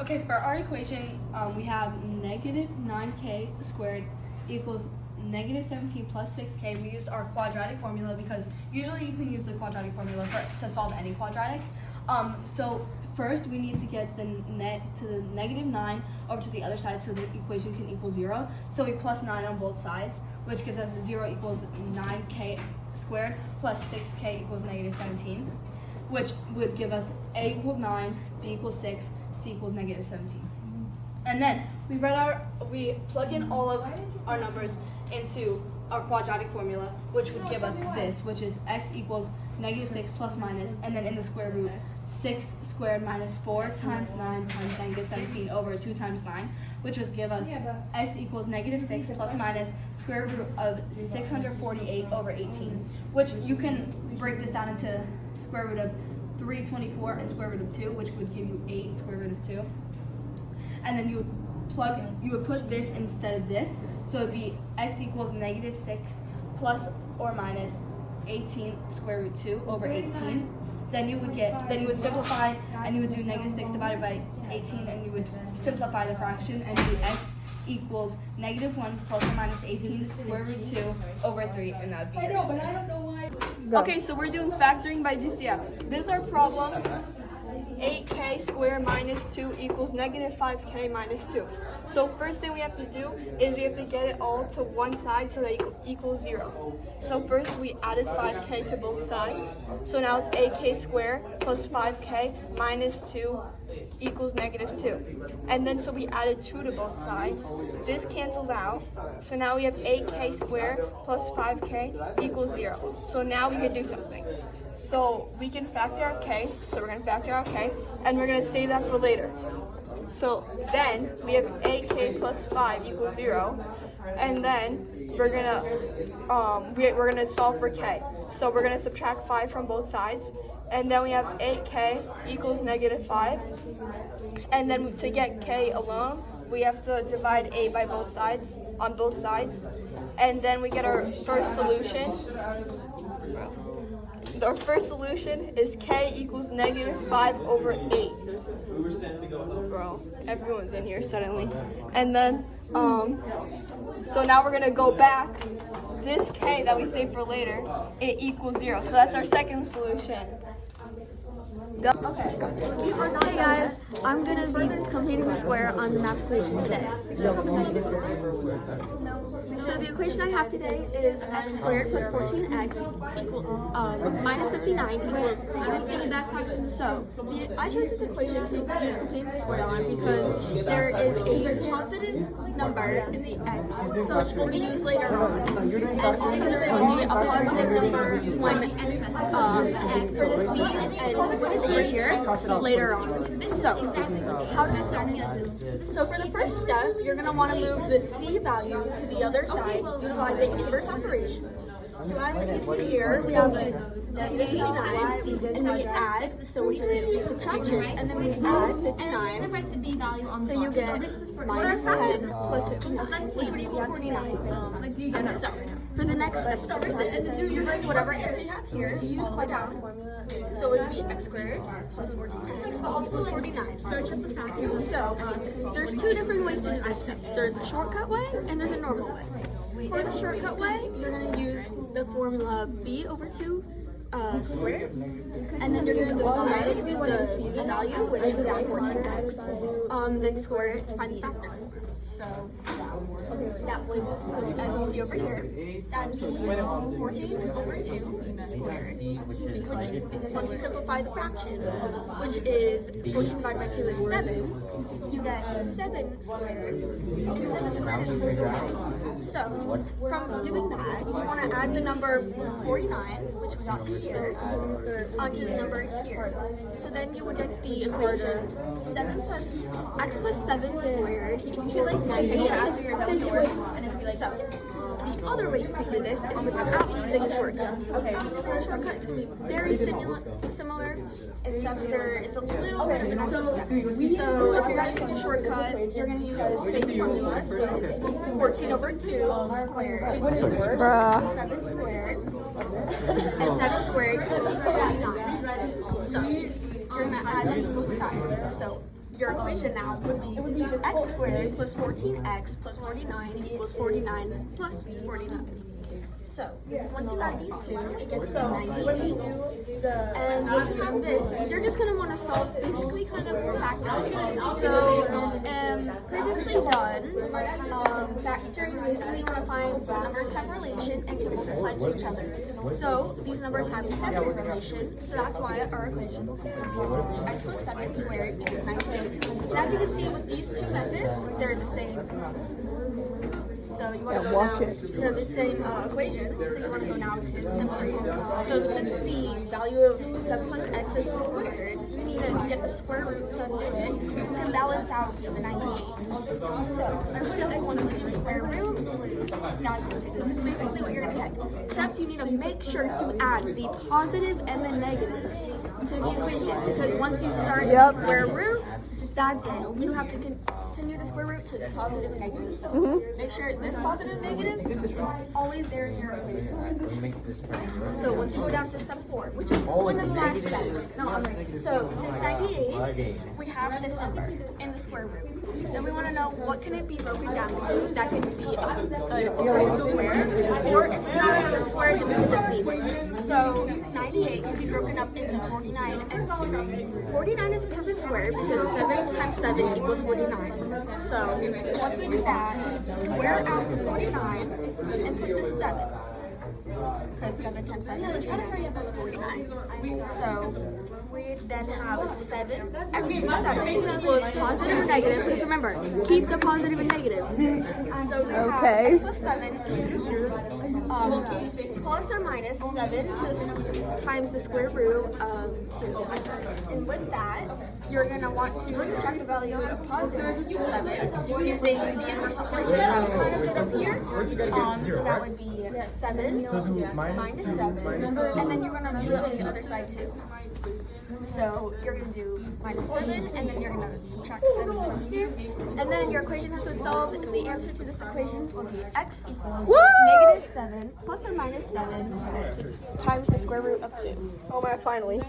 Okay, for our equation, we have negative 9k squared equals negative 17 plus 6k. We used our quadratic formula because usually you can use the quadratic formula to solve any quadratic. So first we need to get the net to the negative 9 over to the other side so the equation can equal 0. So we plus 9 on both sides, which gives us 0 equals 9k squared plus 6k equals negative 17, which would give us a equals 9, b equals 6, c equals negative 17. And then we plug in all of our numbers into our quadratic formula, which would give us this, which is x equals negative 6 plus minus, and then in the square root, 6 squared minus 4 times 9 times negative 17 over 2 times 9, which would give us x equals negative 6 plus minus square root of 648 over 18, which you can break this down into square root of 324 and square root of 2, which would give you 8 square root of 2. And then you would put this instead of this, so it would be x equals negative 6 plus or minus 18 square root 2 over 18. Then you would simplify, and you would do negative 6 divided by 18, and you would simplify the fraction and do x equals negative 1 plus or minus 18 square root 2 over 3, and that would be your answer. Okay, so we're doing factoring by GCF. This is our problem. 8k squared minus 2 equals negative 5k minus 2. So first thing we have to do is we have to get it all to one side so that it equals 0. So first we added 5k to both sides. So now it's 8k squared plus 5k minus 2 equals negative 2. And then so we added 2 to both sides. This cancels out. So now we have 8k squared plus 5k equals 0. So now we can do something. So we can factor our k, so we're going to factor our k, and we're going to save that for later. So then we have 8k plus 5 equals 0, and then we're going to solve for k. So we're going to subtract 5 from both sides, and then we have 8k equals negative 5, and then to get k alone, we have to divide a by both sides, on both sides, and then we get our first solution. Our first solution is k equals negative 5 over 8. Bro, everyone's in here suddenly. And then, so now we're going to go back. This k that we saved for later, it equals 0. So that's our second solution. Hey guys, I'm going to be completing the square on the math equation today. So the equation I have today is x squared plus 14x equals minus 59 equals 3. So I chose this equation to use completing the square on because there is a positive number in the x, which will be used later on. And also there will be a positive number when for the c and what is a here later on. So how to start this? So for the first step, you're going to want to move the c value to the other side utilizing inverse operations. So as you see here, we have negative 59, and we add, so which is subtraction, and then we add 59, so you get minus 10 plus 59, which would equal 49. So for the next step, you bring whatever answer you have here, you use quadratic formula, so it would be x squared plus 14x equals 49. So there's two different ways to do this step. There's a shortcut way and there's a normal way. For the shortcut way, you're going to use the formula b over 2 squared, and then you're going to divide the value, which is 14x, then square it to find the factor. So that would, as you see over here, that would be 14 over 2 squared, which once you simplify the fraction, which is 14 divided by 2 is 7, you get 7 squared, and 7 squared is 49. So from doing that, you want to add the number 49, which we got here, onto the number here. So then you would get the equation 7 plus x plus 7 squared equals 9. The other way you can do this is without using a shortcut. Using a shortcut is going to be very similar, except there is a little bit of an extra step. So if you're not using a shortcut, you're going to use the same formula. So 14 over 2 squared, 7 squared, and 7 squared equals 49. So you're going to add them to both sides. So your equation now would be x squared plus 14x plus 49 equals 49 plus 49. So, once you add these two, it gets to 98. And when you have this, you're just going to want to solve basically kind of factoring. So, previously done, factoring basically you want to find what numbers have relation and can multiply to each other. So, these numbers have 7 in relation, so that's why our equation is x plus 7 squared equals 98. And as you can see with these two methods, they're the same. So you want to go down, they're the same equation, so you want to go now to separate. So since the value of 7 plus x is squared, you need to get the square root to do it, so we can balance out to the 98. So remember the x to the square root, this is basically what you're going to get. Except you need to make sure to add the positive and the negative to the equation, because once you start the square root, that's it. You have to continue the square root to the positive and negative. So make sure this positive and negative is always there in your equation. So once you go down to step 4, which is one of the last steps. So since 98, we have this number in the square root. Then we want to know what can it be broken down to. That can be a perfect square, or if it's not a perfect square, then we can just leave it. So 98 can be broken up into 49 and 2. 49 is a perfect square because 7 times 7 equals 49. So once we do that, we square out 49 and put the 7. Because 7 times 7 is 49. So we then have 7 x plus 7 equals positive or negative. Because remember, keep the positive and negative. So we have x plus 7 plus or minus 7 times the square root of 2. And with that, you're going to want to subtract the value of positive 7 using the inverse operations that we kind of did up here. So that would be 7 minus 7, and then you're going to do it on the other side too. So you're going to do minus 7, and then you're going to subtract 7 from here, and then your equation has been solved, and the answer to this equation will be x equals negative 7 plus or minus 7 times the square root of 2. Oh my, finally.